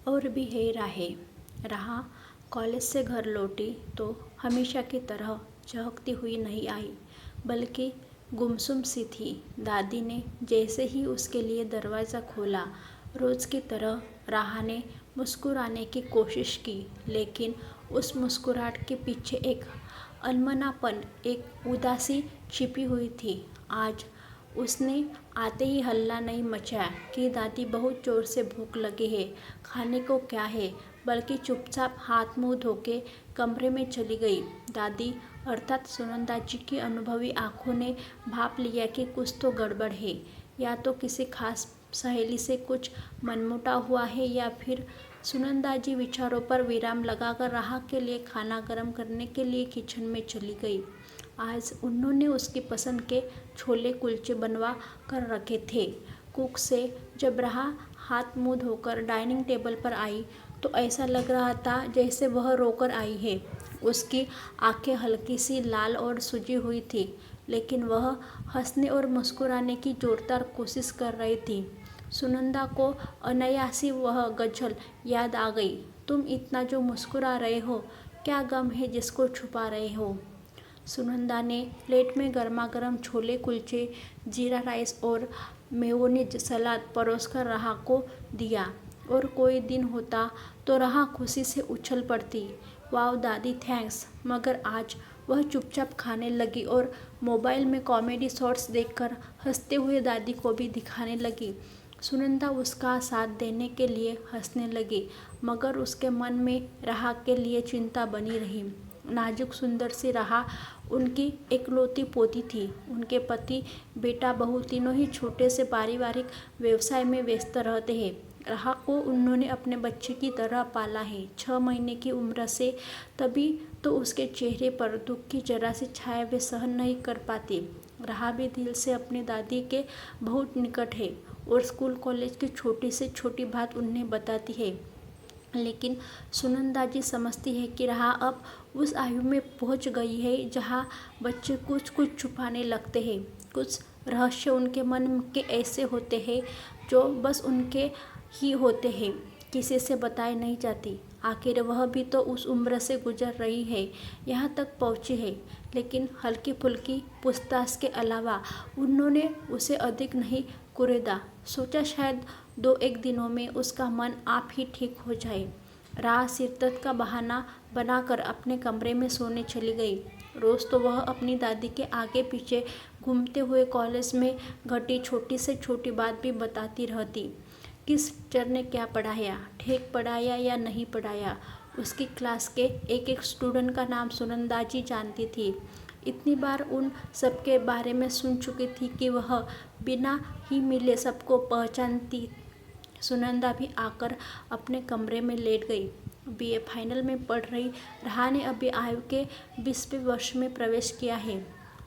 और भी है राहें। राह कॉलेज से घर लौटी तो हमेशा की तरह चहकती हुई नहीं आई, बल्कि गुमसुम सी थी। दादी ने जैसे ही उसके लिए दरवाज़ा खोला, रोज़ की तरह राह ने मुस्कुराने की कोशिश की, लेकिन उस मुस्कुराहट के पीछे एक अनमनापन, एक उदासी छिपी हुई थी। आज उसने आते ही हल्ला नहीं मचाया कि दादी बहुत जोर से भूख लगी है, खाने को क्या है, बल्कि चुपचाप हाथ मुंह धोके कमरे में चली गई। दादी अर्थात सुनंदा जी की अनुभवी आंखों ने भाप लिया कि कुछ तो गड़बड़ है। या तो किसी खास सहेली से कुछ मनमुटाव हुआ है, या फिर सुनंदा जी विचारों पर विराम लगाकर राह के लिए खाना गर्म करने के लिए किचन में चली गई। आज उन्होंने उसकी पसंद के छोले कुलचे बनवा कर रखे थे। कुक से जब राह हाथ मुंह धोकर डाइनिंग टेबल पर आई तो ऐसा लग रहा था जैसे वह रोकर आई है। उसकी आंखें हल्की सी लाल और सूजी हुई थी, लेकिन वह हंसने और मुस्कुराने की जोरदार कोशिश कर रही थी। सुनंदा को अनायासी वह गजल याद आ गई। तुम इतना जो मुस्कुरा रहे हो, क्या गम है जिसको छुपा रहे हो? सुनंदा ने प्लेट में गर्मा गर्म छोले कुलचे, जीरा राइस और मेयोनीज सलाद परोसकर राह को दिया। और कोई दिन होता तो राह खुशी से उछल पड़ती, वाह दादी थैंक्स। मगर आज वह चुपचाप खाने लगी और मोबाइल में कॉमेडी शॉट्स देखकर हंसते हुए दादी को भी दिखाने लगी। सुनंदा उसका साथ देने के लिए हंसने लगी, मगर उसके मन में राह के लिए चिंता बनी रही। नाजुक सुंदर सी राह उनकी एकलौती पोती थी। उनके पति बेटा बहू तीनों ही छोटे से पारिवारिक व्यवसाय में व्यस्त रहते हैं। राह को उन्होंने अपने बच्चे की तरह पाला है। 6 महीने की उम्र से, तभी तो उसके चेहरे पर दुख की जरा सी छाया वे सहन नहीं कर पाती। राह भी दिल से अपनी दादी के बहुत निकट है और स्कूल कॉलेज की छोटी से छोटी बात उन्हें बताती है। लेकिन सुनंदा जी समझती है कि राह अब उस आयु में पहुंच गई है जहां बच्चे कुछ कुछ छुपाने लगते हैं। कुछ रहस्य उनके मन के ऐसे होते हैं जो बस उनके ही होते हैं, किसी से बताए नहीं जाती। आखिर वह भी तो उस उम्र से गुजर रही है, यहाँ तक पहुँची है। लेकिन हल्की फुल्की पूछताछ के अलावा उन्होंने उसे अधिक नहीं कुरेदा। सोचा शायद 2-1 दिनों में उसका मन आप ही ठीक हो जाए। राह सिरदर्द का बहाना बनाकर अपने कमरे में सोने चली गई। रोज़ तो वह अपनी दादी के आगे पीछे घूमते हुए कॉलेज में घटी छोटी से छोटी बात भी बताती रहती। किस टीचर ने क्या पढ़ाया, ठीक पढ़ाया या नहीं पढ़ाया। उसकी क्लास के एक एक स्टूडेंट का नाम सुनंदा जी जानती थी। इतनी बार उन सबके बारे में सुन चुकी थी कि वह बिना ही मिले सबको पहचानती। सुनंदा भी आकर अपने कमरे में लेट गई। बीए फाइनल में पढ़ रही राह ने अभी आयु के 20वें वर्ष में प्रवेश किया है।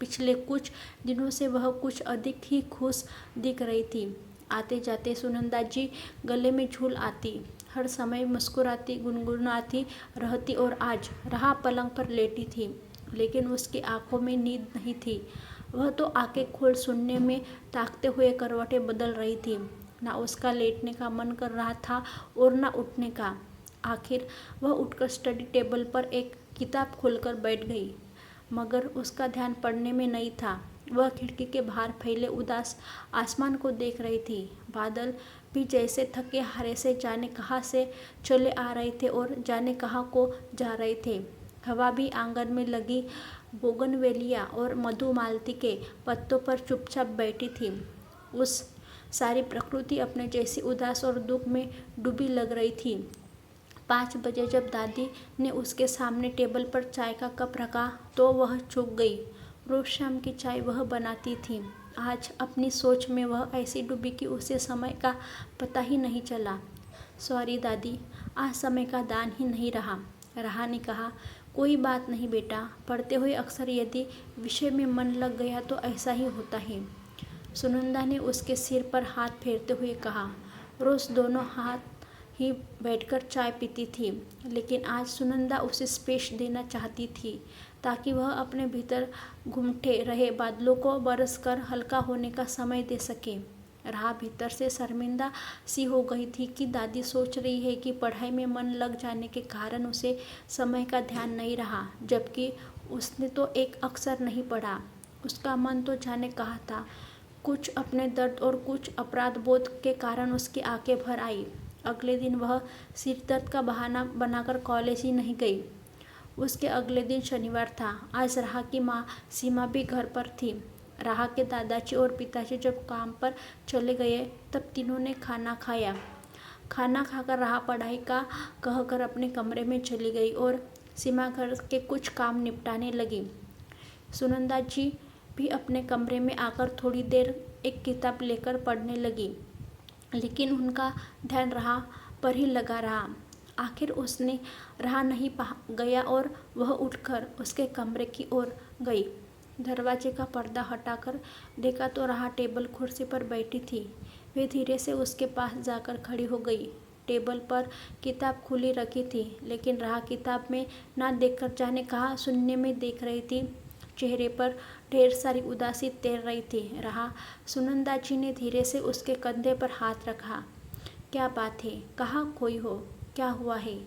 पिछले कुछ दिनों से वह कुछ अधिक ही खुश दिख रही थी। आते जाते सुनंदा जी गले में झूल आती, हर समय मुस्कुराती गुनगुनाती रहती। और आज राह पलंग पर लेटी थी, लेकिन उसकी आंखों में नींद नहीं थी। वह तो आंखें खोल शून्य में ताकते हुए करवटें बदल रही थी। ना उसका लेटने का मन कर रहा था और ना उठने का। आखिर वह उठकर स्टडी टेबल पर एक किताब खोलकर बैठ गई, मगर उसका ध्यान पढ़ने में नहीं था। वह खिड़की के बाहर फैले उदास आसमान को देख रही थी। बादल भी जैसे थके हारे से जाने कहाँ से चले आ रहे थे और जाने कहाँ को जा रहे थे। हवा भी आंगन में लगी बोगनवेलिया और मधुमालती के पत्तों पर चुपचाप बैठी थी। उस सारी प्रकृति अपने जैसी उदास और दुख में डूबी लग रही थी। 5 बजे जब दादी ने उसके सामने टेबल पर चाय का कप रखा तो वह चूक गई। रोज शाम की चाय वह बनाती थी। आज अपनी सोच में वह ऐसी डूबी कि उसे समय का पता ही नहीं चला। सॉरी दादी, आज समय का दान ही नहीं रहा। राह ने कहा, कोई बात नहीं बेटा, पढ़ते हुए अक्सर यदि विषय में मन लग गया तो ऐसा ही होता है। सुनंदा ने उसके सिर पर हाथ फेरते हुए कहा। रोज दोनों हाथ ही बैठकर चाय पीती थी, लेकिन आज सुनंदा उसे स्पेस देना चाहती थी ताकि वह अपने भीतर घूमते रहे बादलों को बरस कर हल्का होने का समय दे सके। राह भीतर से शर्मिंदा सी हो गई थी कि दादी सोच रही है कि पढ़ाई में मन लग जाने के कारण उसे समय का ध्यान नहीं रहा, जबकि उसने तो एक अक्षर नहीं पढ़ा। उसका मन तो जाने कहाँ था। कुछ अपने दर्द और कुछ अपराध बोध के कारण उसकी आंखें भर आई। अगले दिन वह सिर दर्द का बहाना बनाकर कॉलेज ही नहीं गई। उसके अगले दिन शनिवार था। आज राह की माँ सीमा भी घर पर थी। राह के दादाजी और पिताजी जब काम पर चले गए तब तीनों ने खाना खाया। खाना खाकर राह पढ़ाई का कहकर अपने कमरे में चली गई और सीमा घर के कुछ काम निपटाने लगी। सुनंदा जी भी अपने कमरे में आकर थोड़ी देर एक किताब लेकर पढ़ने लगी, लेकिन उनका ध्यान राह पर ही लगा रहा। आखिर उसने राह नहीं पा गया और वह उठकर उसके कमरे की ओर गई। दरवाजे का पर्दा हटाकर देखा तो राह टेबल कुर्सी पर बैठी थी। वे धीरे से उसके पास जाकर खड़ी हो गई। टेबल पर किताब खुली रखी थी, लेकिन राह किताब में ना देखकर जाने कहाँ सुनने में देख रही थी। चेहरे पर ढेर सारी उदासी तैर रही थी। राह सुनंदा जी ने धीरे से उसके कंधे पर हाथ रखा। क्या बात है? कहाँ खोई हो? क्या हुआ है?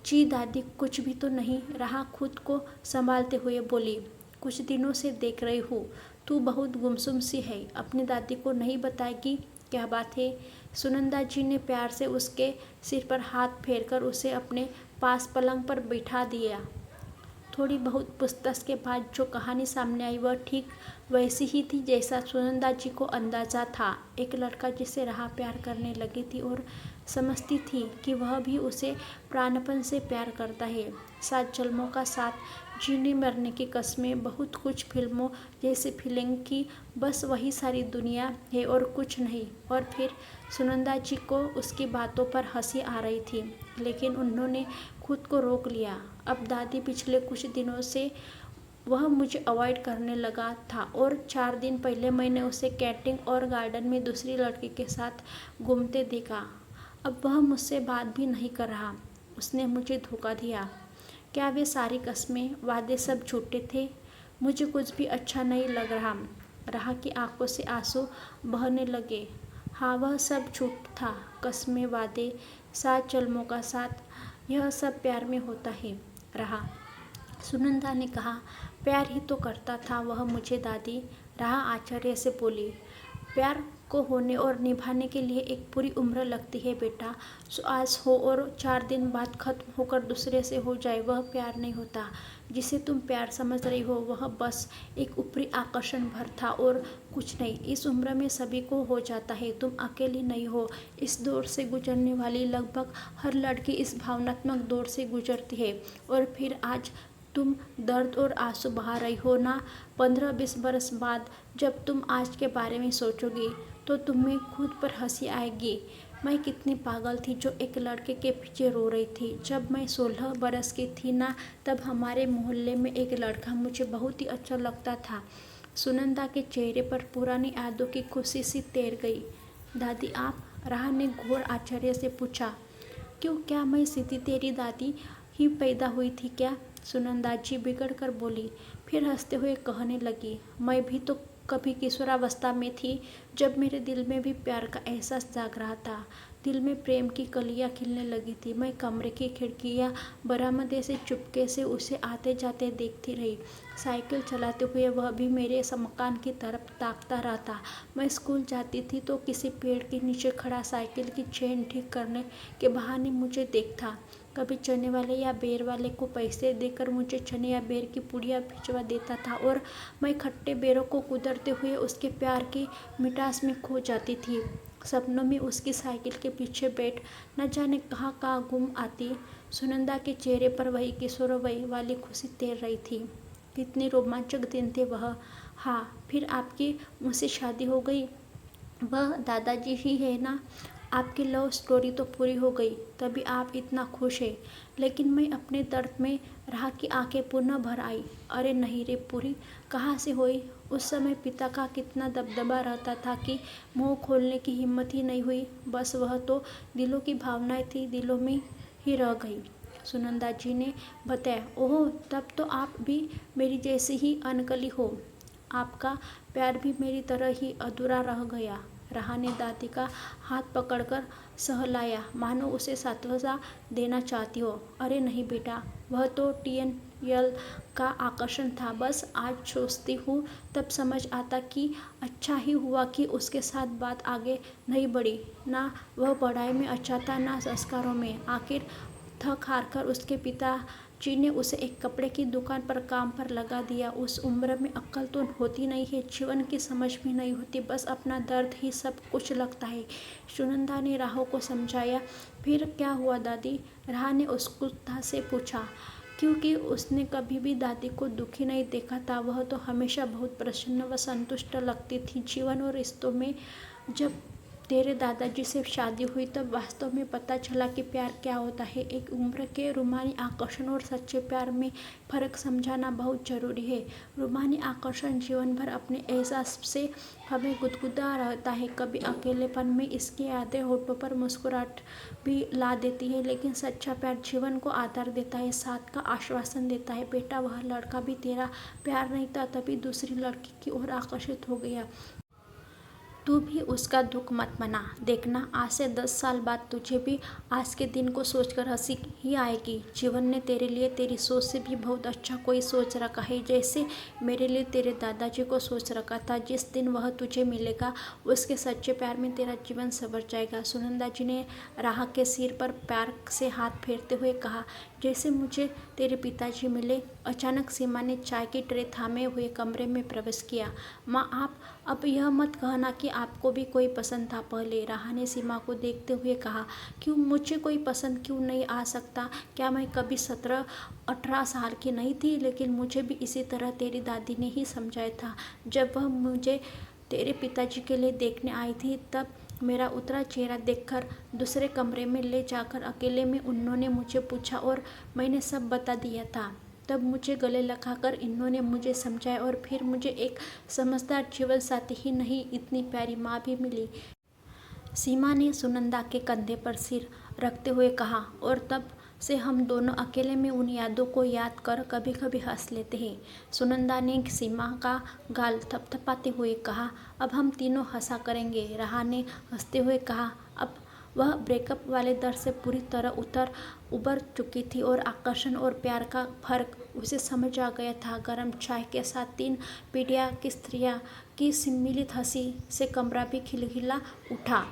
जी दादी, कुछ भी तो नहीं, राह खुद को संभालते हुए बोली। कुछ दिनों से देख रही हूँ, तू बहुत गुमसुम सी है। अपनी दादी को नहीं बताएगी? क्या बात है? सुनंदा जी ने प्यार से उसके सिर पर हाथ फेरकर उसे अपने पास पलंग पर बिठा दिया। थोड़ी बहुत पूछताछ के बाद जो कहानी सामने आई वह ठीक वैसी ही थी जैसा सुनंदा जी को अंदाजा था। एक लड़का जिसे राह प्यार करने लगी थी और समझती थी कि वह भी उसे प्राणपन से प्यार करता है। 7 जन्मों का साथ जीने मरने की कस्में, बहुत कुछ फिल्मों जैसी फीलिंग की बस वही सारी दुनिया है और कुछ नहीं। और फिर सुनंदा जी को उसकी बातों पर हंसी आ रही थी, लेकिन उन्होंने खुद को रोक लिया। अब दादी, पिछले कुछ दिनों से वह मुझे अवॉइड करने लगा था और 4 दिन पहले मैंने उसे कैंटीन और गार्डन में दूसरी लड़की के साथ घूमते देखा। अब वह मुझसे बात भी नहीं कर रहा। उसने मुझे धोखा दिया। क्या वे सारी कस्में, वादे सब झूठे थे? मुझे कुछ भी अच्छा नहीं लग रहा। राह की आंखों से आंसू बहने लगे। हाँ, वह सब झूठ था। कस्में, वादे, 7 जन्मों का साथ, यह सब प्यार में होता है। राह, सुनंदा ने कहा। प्यार ही तो करता था वह मुझे दादी, राह आश्चर्य से बोली। प्यार को होने और निभाने के लिए एक पूरी उम्र लगती है बेटा। जो आज हो और 4 दिन बाद खत्म होकर दूसरे से हो जाए वह प्यार नहीं होता। जिसे तुम प्यार समझ रही हो वह बस एक ऊपरी आकर्षण भर था और कुछ नहीं। इस उम्र में सभी को हो जाता है, तुम अकेली नहीं हो। इस दौर से गुजरने वाली लगभग हर लड़की इस भावनात्मक दौर से गुजरती है। और फिर आज तुम दर्द और आंसू बहा रही हो ना, 15-20 बरस बाद जब तुम आज के बारे में सोचोगी तो तुम्हें खुद पर हंसी आएगी। मैं कितनी पागल थी जो एक लड़के के पीछे रो रही थी। जब मैं 16 बरस की थी ना, तब हमारे मोहल्ले में एक लड़का मुझे बहुत ही अच्छा लगता था। सुनंदा के चेहरे पर पुरानी यादों की खुशी सी तैर गई। दादी आप? राह ने घोर आश्चर्य से पूछा। क्यों, क्या मैं सीधी तेरी दादी ही पैदा हुई थी क्या? सुनंदा जी बिगड़ कर बोली। फिर हंसते हुए कहने लगी, मैं भी तो कभी किशोरावस्था में थी, जब मेरे दिल में भी प्यार का एहसास जाग रहा था। दिल में प्रेम की कलियां खिलने लगी थी। मैं कमरे की खिड़कियां बरामदे से चुपके से उसे आते जाते देखती रही। साइकिल चलाते हुए वह भी मेरे मकान की तरफ ताकता रहता। मैं स्कूल जाती थी तो किसी पेड़ के नीचे खड़ा साइकिल की चेन ठीक करने के बहाने मुझे देखता। कभी चने वाले या बेर वाले को पैसे देकर मुझे चने या बेर की पुड़िया भिजवा देता था और मैं खट्टे बेरों को कुतरते हुए उसके प्यार की मिठास में खो जाती थी। सपनों में उसकी साइकिल के पीछे बैठ न जाने कहाँ कहाँ घूम आती। सुनंदा के चेहरे पर वही किशोरवय वाली खुशी तैर रही थी। कितने रोमांचक दिन थे वह। हाँ, फिर आपकी मुझसे शादी हो गई। वह दादाजी ही है ना? आपकी लव स्टोरी तो पूरी हो गई, तभी आप इतना खुश हैं। लेकिन मैं अपने दर्द में राह की आंखें पुनः भर आई। अरे नहीं रे, पूरी कहाँ से हुई? उस समय पिता का कितना दबदबा रहता था कि मुंह खोलने की हिम्मत ही नहीं हुई। बस वह तो दिलों की भावनाएं थी, दिलों में ही रह गई। सुनंदा जी ने बताया। ओह, तब तो आप भी मेरी जैसी ही अनकली हो। आपका प्यार भी मेरी तरह ही अधूरा रह गया। राहा ने दादी का हाथ पकड़कर सहलाया, मानो उसे सांत्वना देना चाहती हो। अरे नहीं बेटा, वह तो टीएनएल का आकर्षण था। बस आज सोचती हूँ तब समझ आता कि अच्छा ही हुआ कि उसके साथ बात आगे नहीं बढ़ी। ना वह पढ़ाई में अच्छा था, ना संस्कारों में। आखिर थक हार कर उसके पिताजी ने उसे एक कपड़े की दुकान पर काम पर लगा दिया। उस उम्र में अक्ल तो होती नहीं है, जीवन की समझ भी नहीं होती, बस अपना दर्द ही सब कुछ लगता है। सुनंदा ने राह को समझाया। फिर क्या हुआ दादी? राह ने उत्सुकता से पूछा, क्योंकि उसने कभी भी दादी को दुखी नहीं देखा था। वह तो हमेशा बहुत प्रसन्न व संतुष्ट लगती थी। जीवन और रिश्तों में जब तेरे दादाजी से शादी हुई तब वास्तव में पता चला कि प्यार क्या होता है। एक उम्र के रूमानी आकर्षण और सच्चे प्यार में फ़र्क समझाना बहुत ज़रूरी है। रूमानी आकर्षण जीवन भर अपने एहसास से हमें गुदगुदा रहता है। कभी अकेलेपन में इसकी यादें होठों पर मुस्कुराहट भी ला देती है, लेकिन सच्चा प्यार जीवन को आधार देता है, साथ का आश्वासन देता है। बेटा, वह लड़का भी तेरा प्यार नहीं था, तभी दूसरी लड़की की ओर आकर्षित हो गया। तू भी उसका दुख मत मना। देखना, आज से 10 साल बाद तुझे भी आज के दिन को सोचकर हंसी ही आएगी। जीवन ने तेरे लिए तेरी सोच से भी बहुत अच्छा कोई सोच रखा है, जैसे मेरे लिए तेरे दादाजी को सोच रखा था। जिस दिन वह तुझे मिलेगा, उसके सच्चे प्यार में तेरा जीवन संवर जाएगा। सुनंदा जी ने राह के सिर पर प्यार से हाथ फेरते हुए कहा, जैसे मुझे तेरे पिताजी मिले। अचानक सीमा ने चाय की ट्रे थामे हुए कमरे में प्रवेश किया। माँ, आप अब यह मत कहना कि आपको भी कोई पसंद था पहले, राह ने सीमा को देखते हुए कहा। क्यों, मुझे कोई पसंद क्यों नहीं आ सकता? क्या मैं कभी 17-18 साल की नहीं थी? लेकिन मुझे भी इसी तरह तेरी दादी ने ही समझाया था। जब वह मुझे तेरे पिताजी के लिए देखने आई थी, तब मेरा उतरा चेहरा देखकर दूसरे कमरे में ले जाकर अकेले में उन्होंने मुझे पूछा और मैंने सब बता दिया था। तब मुझे गले लगाकर इन्होंने मुझे समझाया और फिर मुझे एक समझदार जीवन साथी ही नहीं, इतनी प्यारी माँ भी मिली। सीमा ने सुनंदा के कंधे पर सिर रखते हुए कहा, और तब से हम दोनों अकेले में उन यादों को याद कर कभी कभी हंस लेते हैं। सुनंदा ने सीमा का गाल थपथपाते हुए कहा, अब हम तीनों हंसा करेंगे। राह ने हंसते हुए कहा। अब वह ब्रेकअप वाले दर से पूरी तरह उबर चुकी थी और आकर्षण और प्यार का फर्क उसे समझ आ गया था। गर्म चाय के साथ 3 पीढ़ियों की स्त्रियां की सम्मिलित हंसी से कमरा भी खिलखिला उठा।